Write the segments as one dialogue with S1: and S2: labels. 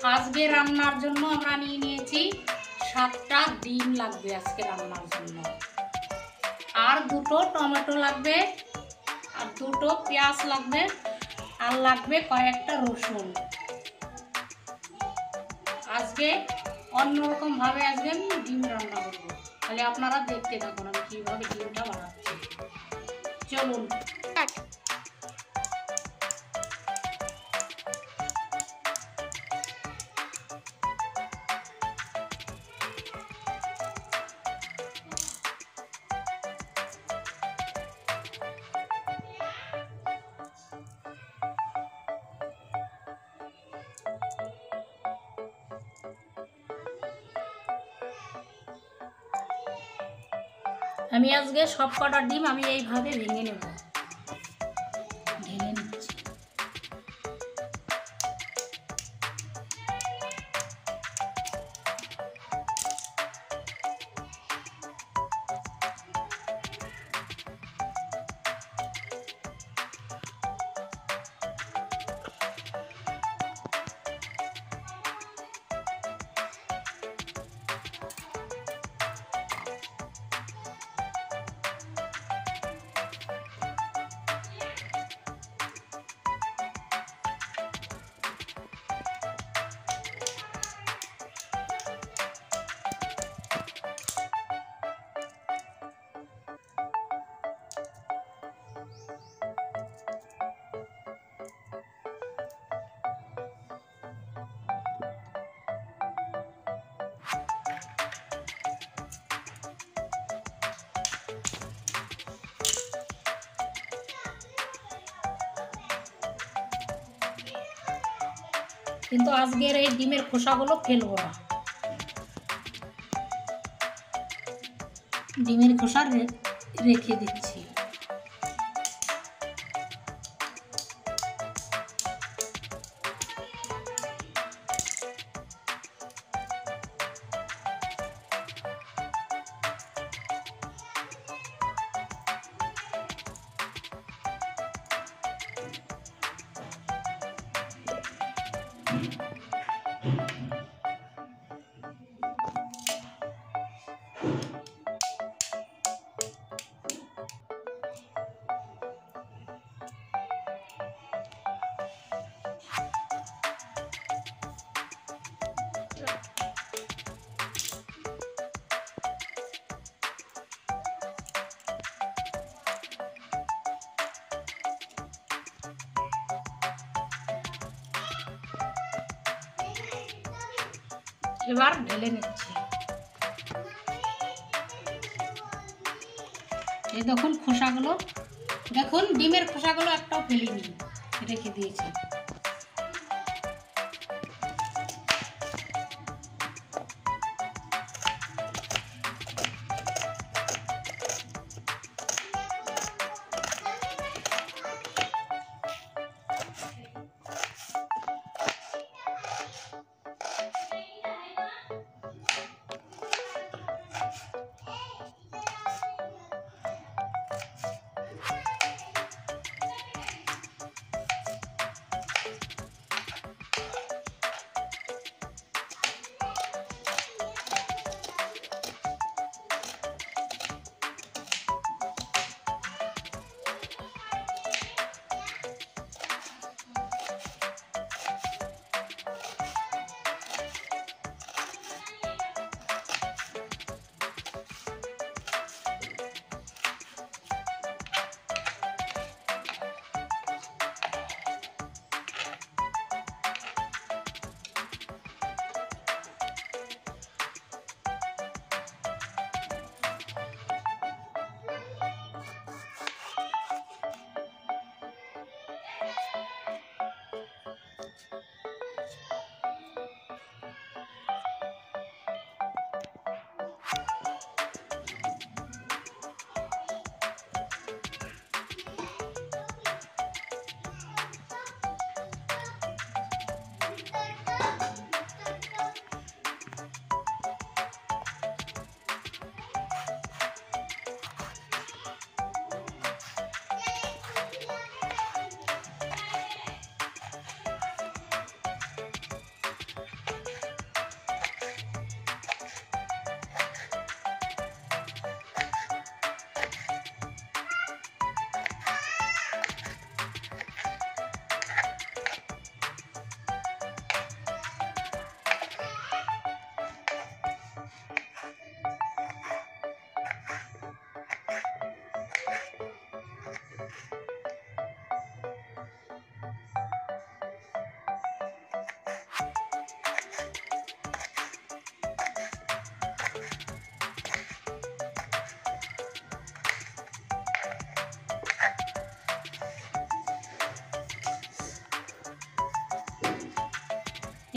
S1: আজকে রান্নার জন্য আমরা নিয়ে নিয়েছি 7টা ডিম লাগবে আজকে রান্নার জন্য, আর 2টো টমেটো লাগবে, আর 2টো পেঁয়াজ লাগবে, আর লাগবে কয়েকটা রসুন। আজকে অন্যরকম ভাবে আজকে আমি ডিম রান্না করবো, তাহলে আপনারা দেখতে থাকুন আমি কীভাবে ডিমটা বানাচ্ছি। চলুন। আমি আজকে সব কটা ডিম আমি এইভাবে ভেঙে নেব, ঢেলে নিচ্ছি। কিন্তু আজকের এই ডিমের খোসাগুলো ফেলবো না, ডিমের খোসা রেখে দিচ্ছি। এবার ঢেলে নিচ্ছি। এই দেখুন খোসাগুলো, দেখুন ডিমের খোসাগুলো একটাও ফেলিনি, রেখে দিয়েছি।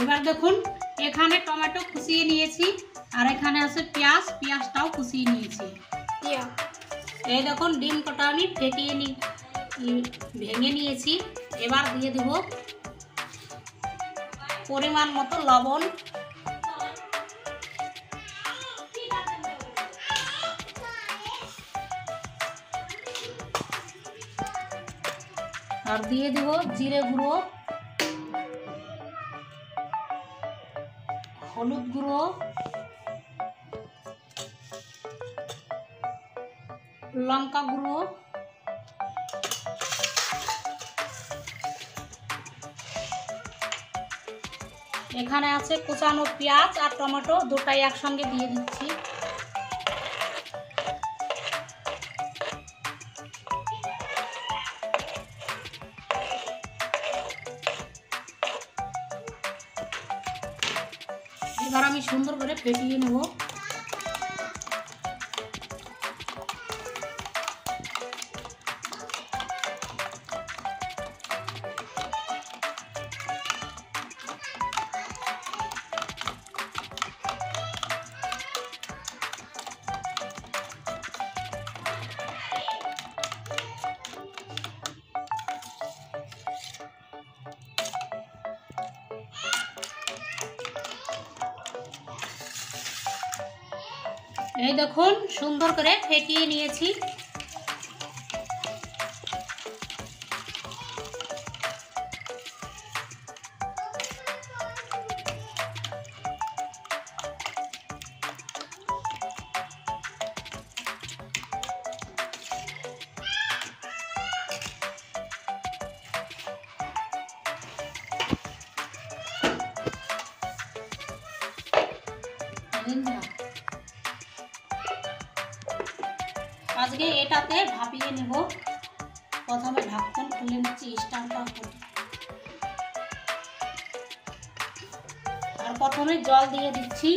S1: এবার দেখুন এখানে টমেটো কুচিয়ে নিয়েছি আর এখানে আছে পেঁয়াজ, পেঁয়াজটাও কুচিয়ে নিয়েছি। এই দেখুন ডিম কটা আমি ভেঙে নিয়েছি। এবার দিয়ে দেব পরিমাণ মতো লবণ, আর দিয়ে দেব জিরে গুঁড়ো, হলুদ গুঁড়ো, লঙ্কা গুঁড়ো, এখানে আছে কুচানো পেঁয়াজ আর টমেটো, দুটাই একসঙ্গে দিয়ে দিচ্ছি। এবার আমি সুন্দর করে ফেটিয়ে নেব। এই দেখুন সুন্দর করে ফেটিয়ে নিয়েছি। আজকে এটাতে ভাপিয়ে নেব। প্রথমে ঢাকন খুলে নিচ্ছি, স্ট্যান্ডটা আর প্রথমে জল দিয়ে দিচ্ছি।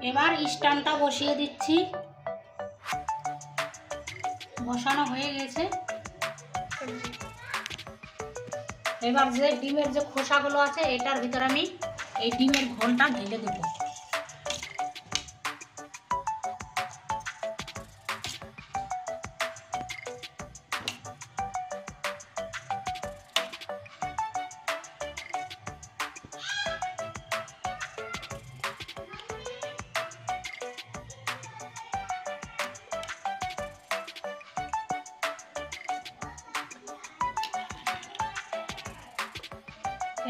S1: এবার স্ট্যান্ডটা বসিয়ে দিচ্ছি। বসানো হয়ে গেছে। এবার যে ডিমের যে খোসাগুলো আছে এটার ভিতরে আমি এই ডিমের ঘোলটা ঢেলে দেবো।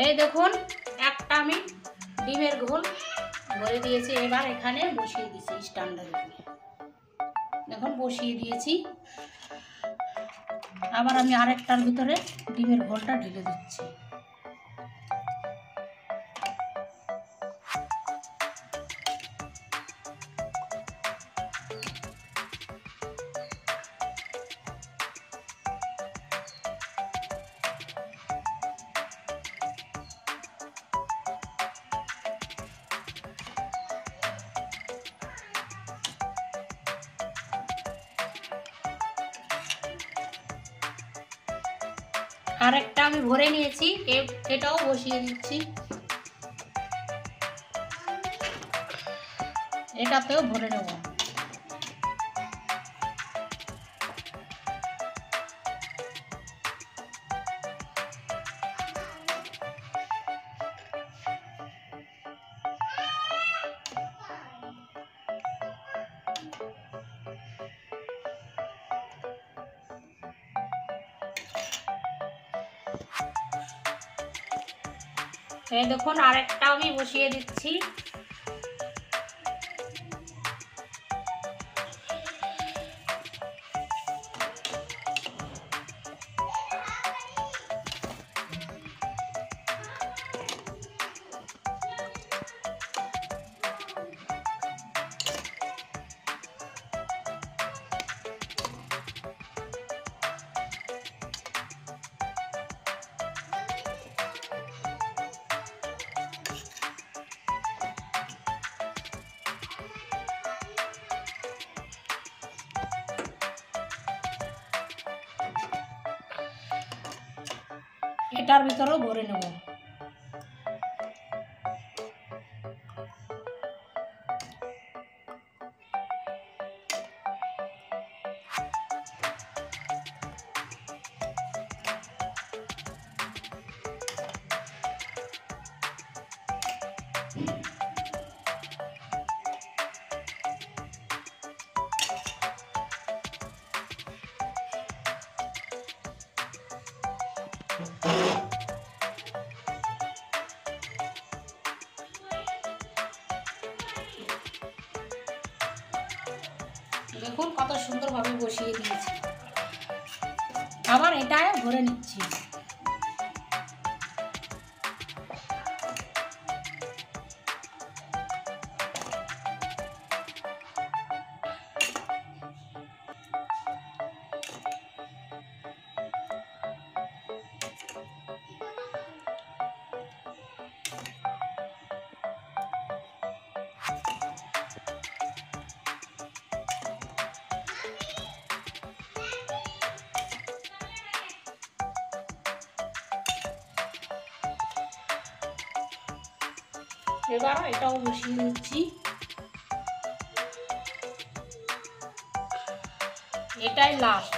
S1: এই দেখুন একটা আমি ডিমের ঘোল ভরে দিয়েছি। এবার এখানে বসিয়ে দিয়েছি স্ট্যান্ডের উপরে। দেখুন বসিয়ে দিয়েছি। আবার আমি আরেকটার ভিতরে ডিমের ঘোলটা ঢেলে দিচ্ছি। আরেকটা আমি ভরে নিয়েছি, এটাও বসিয়ে দিচ্ছি। এটাতেও ভরে নেব। এই দেখুন আরেকটা আমি বসিয়ে দিচ্ছি। এটার ভিতরেও ভরে নেব। দেখুন কত সুন্দরভাবে বসিয়ে দিয়েছি। আবার এটায় ভরে নিচ্ছি। এবার এটাও বসিয়ে দিচ্ছি। এটাই লাস্ট।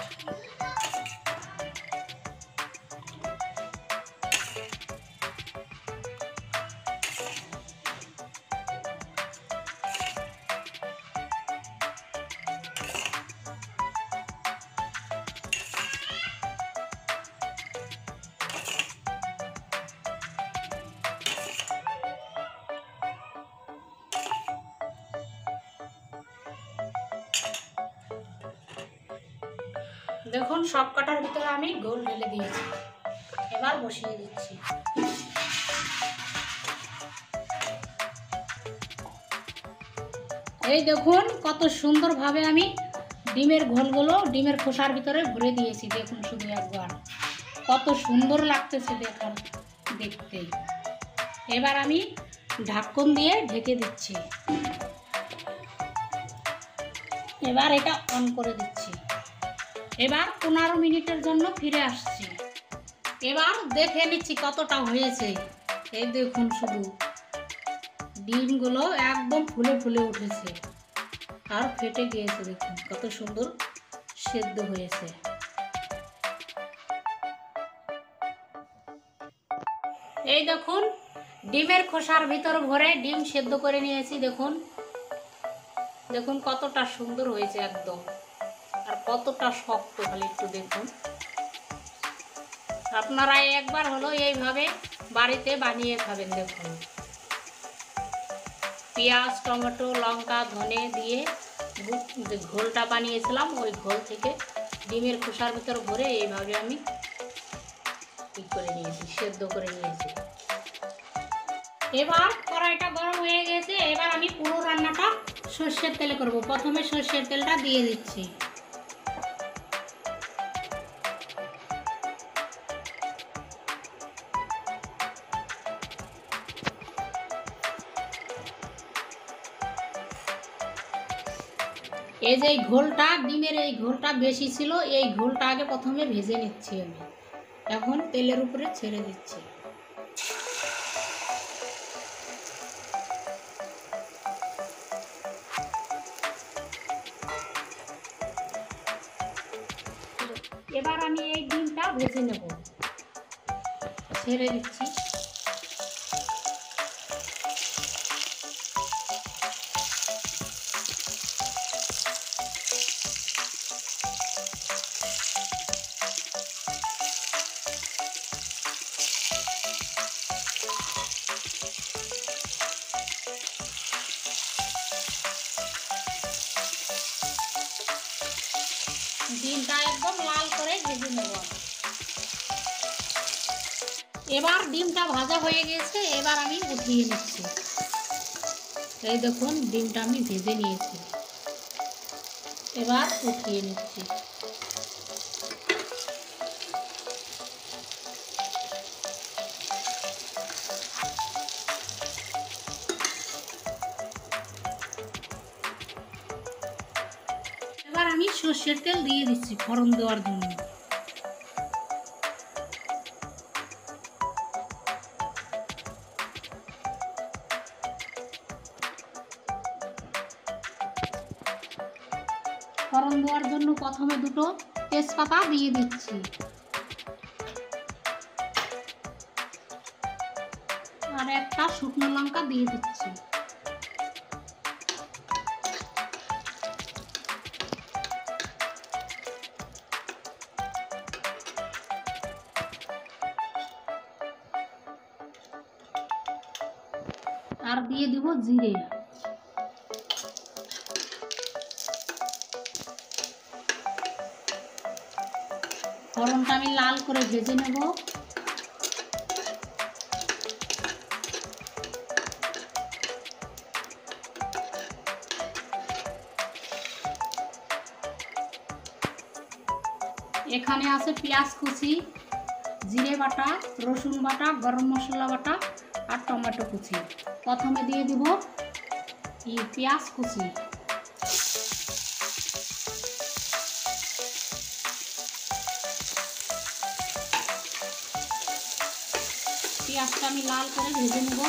S1: দেখুন সব কটার ভিতরে আমি গোল ঢেলে দিয়েছি। এবার বসিয়ে দিচ্ছি। এই দেখুন কত সুন্দরভাবে আমি ডিমের ঘোলগুলো ডিমের খোসার ভিতরে ভরে দিয়েছি। দেখুন শুধু একবার কত সুন্দর লাগতেছে দেখতে। এবার আমি ঢাকন দিয়ে ঢেকে দিচ্ছি। এবার এটা অন করে দিচ্ছি। এবার 15 মিনিটের জন্য ফিরে আসছি। এবার দেখে নিচ্ছি কতটা হয়েছে। এই দেখুন শুধু ডিমগুলো একদম ফুলে ফুলে উঠেছে আর ফেটে গিয়েছে। দেখুন কত সুন্দর সেদ্ধ হয়েছে। এই দেখুন ডিমের খোসার ভিতর ভরে ডিম সেদ্ধ করে নিয়েছি। দেখুন দেখুন কতটা সুন্দর হয়েছে একদম, আর কতটা শক্ত খালি একটু দেখুন। আপনারা একবার হলো এইভাবে বাড়িতে বানিয়ে খাবেন। দেখুন পেঁয়াজ টমেটো লঙ্কা ধনে দিয়ে যে ঘোলটা বানিয়েছিলাম ওই ঘোল থেকে ডিমের খোসার ভিতর ভরে এইভাবে আমি করে নিয়েছি, সেদ্ধ করে নিয়েছি। এবার কড়াইটা গরম হয়ে গেছে। এবার আমি পুরো রান্নাটা সর্ষের তেলে করব। প্রথমে সর্ষের তেলটা দিয়ে দিচ্ছি। এই যে ঘোলটা ডিমের এই ঘোলটা বেশি ছিল, এই ঘোলটা আগে প্রথমে ভেজে নিচ্ছি আমি। এখন তেলের উপরে ছেড়ে দিচ্ছি। এবার আমি এই ডিমটা ভেজে নেব। ছেড়ে দিচ্ছি। ডিমটা একদম লাল করে ভেজে নেব। এবার ডিমটা ভাজা হয়ে গেছে। এবার আমি উঠিয়ে নিচ্ছি। এই দেখুন ডিমটা আমি ভেজে নিয়েছি। এবার উঠিয়ে নিচ্ছি। এবার আমি সর্ষের তেল দিয়ে দিচ্ছি ফোড়ন দেওয়ার জন্য। ফোড়ন দেওয়ার জন্য প্রথমে দুটো তেজপাতা দিয়ে দিচ্ছি, আর একটা শুকনো লঙ্কা দিয়ে দিচ্ছি। আর দিয়ে দিব জিরে। ফোড়নটা আমি লাল করে ভেজে নেব। এখানে আছে পেঁয়াজ কুচি, জিরে বাটা, রসুন বাটা, গরম মশলা বাটা আর টমেটো কুচি। প্রথমে দিয়ে দিব এই পেঁয়াজ কুচি। পেঁয়াজটা আমি লাল করে ভেজে নেব।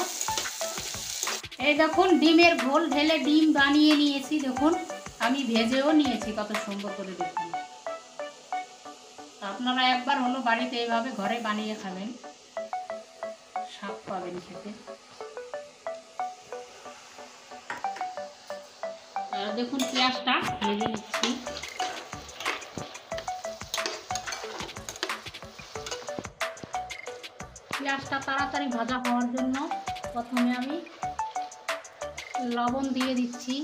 S1: এই দেখুন ডিমের ঘোল ঢেলে ডিম বানিয়ে নিয়েছি। দেখুন আমি ভেজেও নিয়েছি, কত সুন্দর করে দেখুন। আপনারা একবার হলো বাড়িতে এইভাবে ঘরে বানিয়ে খাবেন, স্বাদ পাবেন খেতে। দেখুন পেঁয়াজটা ভেজে নিচ্ছি। পেঁয়াজটা তাড়াতাড়ি ভাজা হওয়ার জন্য প্রথমে আমি লবণ দিয়ে দিচ্ছি,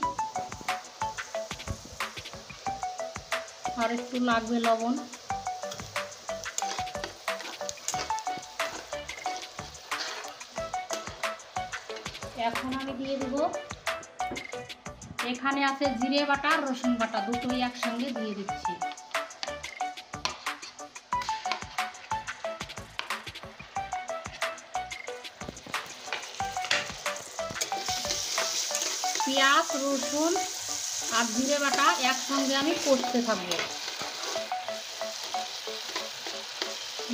S1: আর একটু লাগবে লবণ। এখন আমি দিয়ে দেব, এখানে আছে জিরে বাটা আর রসুন বাটা, দুটোই একসঙ্গে দিয়ে দিচ্ছি। পেঁয়াজ, রসুন আর জিরে বাটা একসঙ্গে আমি কষতে থাকবো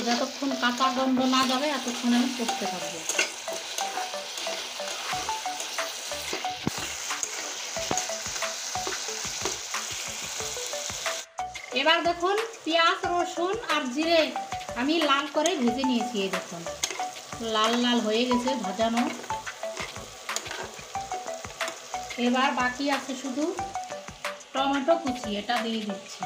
S1: যতক্ষণ কাঁচা গন্ধ না যাবে, এতক্ষণ আমি কষতে থাকবো। এবার দেখুন পেঁয়াজ, রসুন আর জিরে আমি লাল করে ভেজে নিয়েছি। এই দেখুন লাল লাল হয়ে গেছে ভাজানো। এবার বাকি আছে শুধু টমেটো কুচি, এটা দিয়ে দিচ্ছি।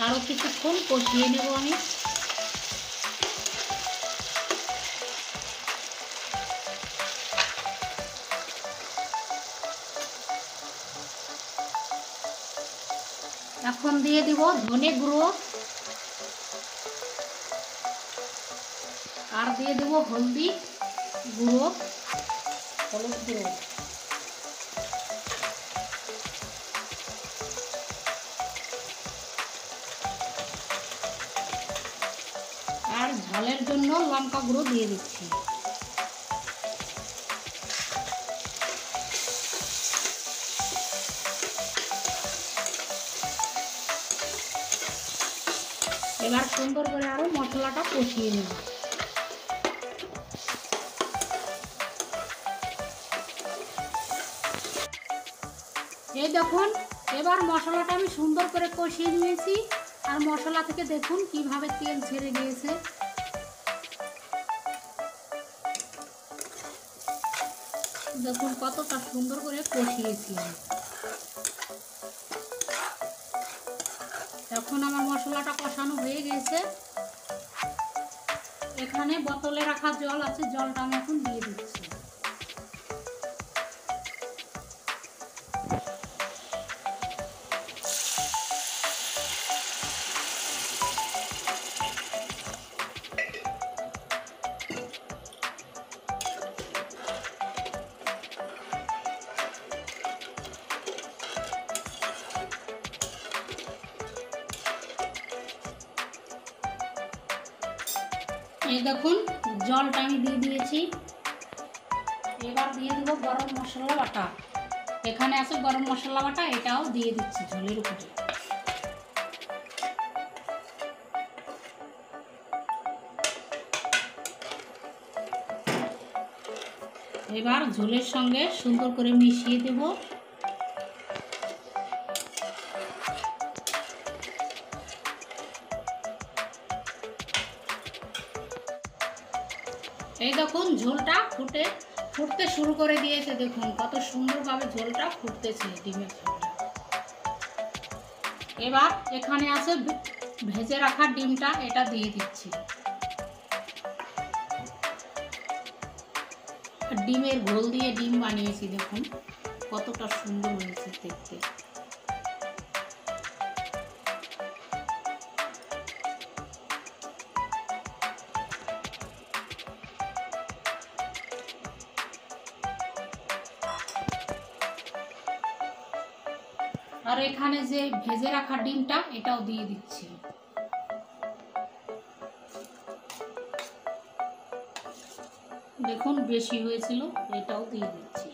S1: আরও কিছুক্ষণ কষিয়ে নেব আমি। এখন দিয়ে দিব ধনে গুঁড়ো, আর দিয়ে দেব হলদি গুঁড়ো, হলুদ গুঁড়ো। আর ঝালের জন্য লঙ্কা গুঁড়ো দিয়ে দিচ্ছি। এবার সুন্দর করে আরো মশলাটা কষিয়ে নেব। এই দেখুন এবার মশলাটা আমি সুন্দর করে কষিয়ে নিয়েছি, আর মশলা থেকে দেখুন কিভাবে তেল ছেড়ে গিয়েছে। দেখুন কতটা সুন্দর করে কষিয়েছি। এখন আমার মশলাটা কষানো হয়ে গেছে। এখানে বোতলে রাখা জল আছে, জলটা আমি এখন দিয়ে দিচ্ছি। এই দেখুন জলটা আমি দিয়ে দিয়েছি। এবার দিয়ে দেবো গরম মশলা বাটা। এখানে আছে গরম মশলা বাটা, এটাও দিয়ে দিচ্ছি ঝোলের উপরে। এবার ঝোলের সঙ্গে সুন্দর করে মিশিয়ে দেব। এই দেখুন ঝোলটা ফুটতে শুরু করে দিয়েছে। দেখুন কত সুন্দরভাবে ঝোলটা ফুটতেছে, ডিমের ঝোলটা। এবার এখানে আছে ভেজে রাখা ডিমটা, এটা দিয়ে দিচ্ছি। ডিমের ঘোল দিয়ে ডিম বানিয়েছি, দেখুন কতটা সুন্দর হয়েছে দেখতে। আর এখানে যে ভেজে রাখা ডিমটা, এটাও দিয়ে দিচ্ছি। দেখুন বেশি হয়েছিল, এটাও দিয়ে দিচ্ছি।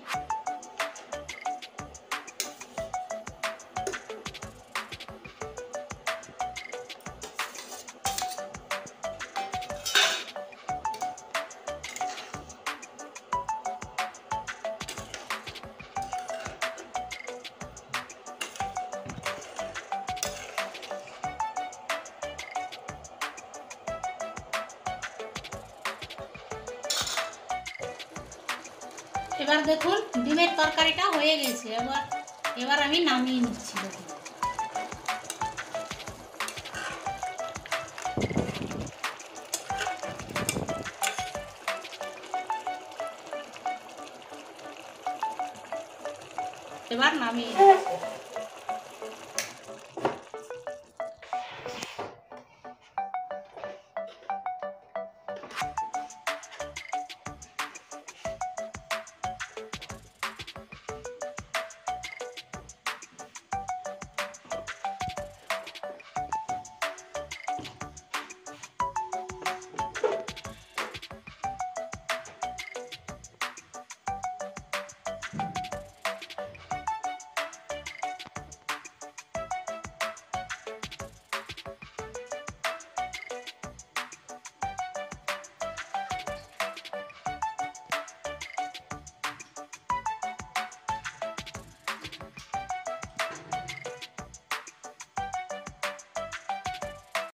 S1: এবার দেখুন ডিমের তরকারিটা হয়ে গেছে। এবার আমি নামিয়ে নিচ্ছি। দেখুন এবার নামিয়ে নিচ্ছি।